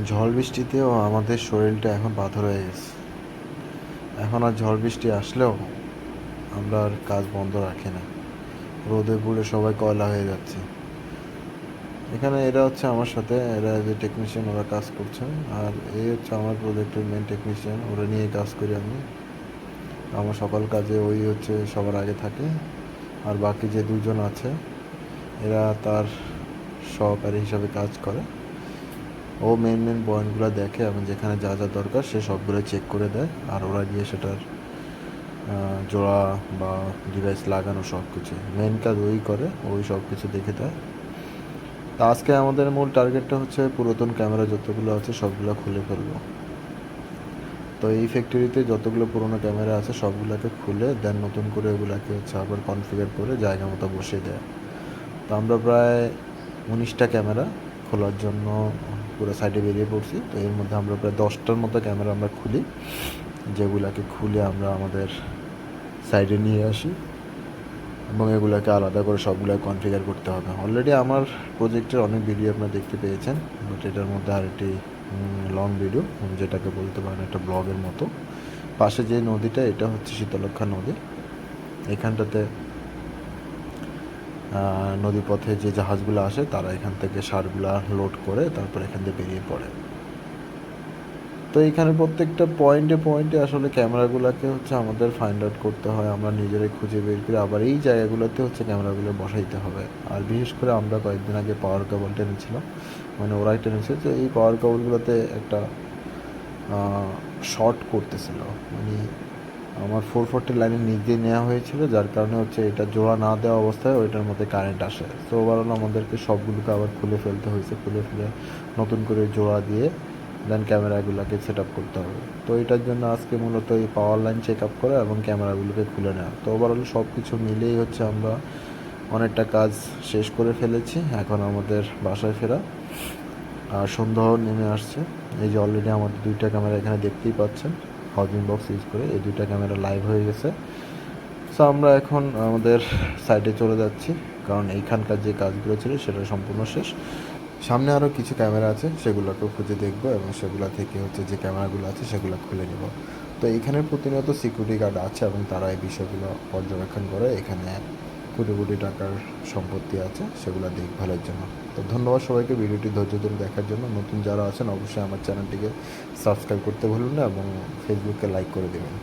ঝড় বৃষ্টিতেও আমাদের শরীরটা এখন পাথর হয়ে গেছে। এখন আর ঝড় বৃষ্টি আসলেও আমরা আর কাজ বন্ধ রাখি না। রোদে পুড়ে সবাই কয়লা হয়ে যাচ্ছে। এখানে এরা হচ্ছে আমার সাথে, এরা যে টেকনিশিয়ান, ওরা কাজ করছে। আর এই হচ্ছে আমার প্রজেক্টের মেন টেকনিশিয়ান, ওরা নিয়ে কাজ করি আমি। আমার সকল কাজে ওই হচ্ছে সবার আগে থাকে। আর বাকি যে দুজন আছে এরা তার সহকারী হিসাবে কাজ করে। ও মেন পয়েন্টগুলো দেখে এবং যেখানে যা যা দরকার সে সবগুলো চেক করে দেয়। আর ওরা গিয়ে সেটার জোড়া বা ডিভাইস লাগানো সব কিছু মেন কাজ ওই করে, ওই সব কিছু দেখে দেয়। তা আজকে আমাদের মূল টার্গেটটা হচ্ছে পুরাতন ক্যামেরা যতগুলো আছে সবগুলো খুলে ফেলবো। তো এই ফ্যাক্টরিতে যতগুলো পুরোনো ক্যামেরা আছে সবগুলোকে খুলে দেন নতুন করে ওগুলোকে হচ্ছে আবার কনফিগার করে জায়গা মতো বসিয়ে দেয়। তো আমরা প্রায় 19টা ক্যামেরা খোলার জন্য পুরো সাইডে বেরিয়ে পড়ছি। তো এর মধ্যে আমরা প্রায় 10টার মতো ক্যামেরা আমরা খুলি, যেগুলোকে খুলে আমরা আমাদের সাইডে নিয়ে আসি এবং এগুলোকে আলাদা করে সবগুলো কনফিগার করতে হবে। অলরেডি আমার প্রজেক্টের অনেক ভিডিও আপনারা দেখতে পেয়েছেন, বাট এটার মধ্যে আরেকটি লং ভিডিও, যেটাকে বলতে পারেন একটা ব্লগের মতো। পাশে যে নদীটা, এটা হচ্ছে শীতলক্ষা নদী। এখানটাতে নদীপথে যে জাহাজগুলো আসে তারা এখান থেকে সারগুলা লোড করে তারপর এখান থেকে বেরিয়ে পড়ে। তো এইখানে প্রত্যেকটা পয়েন্টে আসলে ক্যামেরাগুলোকে হচ্ছে আমাদের ফাইন্ড আউট করতে হয়, আমরা নিজেরাই খুঁজে বের করে আবার এই জায়গাগুলোতে হচ্ছে ক্যামেরাগুলো বসাইতে হবে। আর বিশেষ করে আমরা কয়েকদিন আগে পাওয়ার কেবল টেনেছিলাম, মানে ওরাই টেনেছে। তো এই পাওয়ার কেবলগুলোতে একটা শর্ট করতেছিল, মানে আমার 440 লাইনের নিচ দিয়ে নেওয়া হয়েছিল, যার কারণে হচ্ছে এটা জোড়া না দেওয়া অবস্থায় ওইটার মধ্যে কারেন্ট আসে। তো ওভারঅল আমাদেরকে সবগুলোকে আবার খুলে ফেলতে হয়েছে, খুলে ফেলে নতুন করে জোড়া দিয়ে দেন ক্যামেরাগুলোকে সেট আপ করতে হবে। তো এটার জন্য আজকে মূলত এই পাওয়ার লাইন চেক আপ করা এবং ক্যামেরাগুলোকে খুলে নেওয়া। তো ওভারঅল সব কিছু মিলেই হচ্ছে আমরা অনেকটা কাজ শেষ করে ফেলেছি। এখন আমাদের বাসায় ফেরা, আর সন্ধ্যাও নেমে আসছে। এই যে অলরেডি আমাদের 2টা ক্যামেরা এখানে দেখতেই পাচ্ছেন, হাউজিং বক্স ইউজ করে এই 2টা ক্যামেরা লাইভ হয়ে গেছে। সো আমরা এখন আমাদের সাইডে চলে যাচ্ছি, কারণ এইখানকার যে কাজগুলো ছিল সেটা সম্পূর্ণ শেষ। সামনে আরও কিছু ক্যামেরা আছে, সেগুলোকেও খুঁজে দেখবো এবং সেগুলো থেকে হচ্ছে যে ক্যামেরাগুলো আছে সেগুলো খুলে নেব। তো এখানে প্রতিনিয়ত সিকিউরিটি গার্ড আছে এবং তারা এই বিষয়গুলো পর্যবেক্ষণ করে। এখানে কোটি কোটি টাকার সম্পত্তি আছে, সেগুলো দেখভালের জন্য। তো ধন্যবাদ সবাইকে ভিডিওটি ধৈর্য ধরে দেখার জন্য। নতুন যারা আছেন অবশ্যই আমার চ্যানেলটিকে সাবস্ক্রাইব করতে ভুলবেন না এবং ফেসবুকে লাইক করে দেবেন।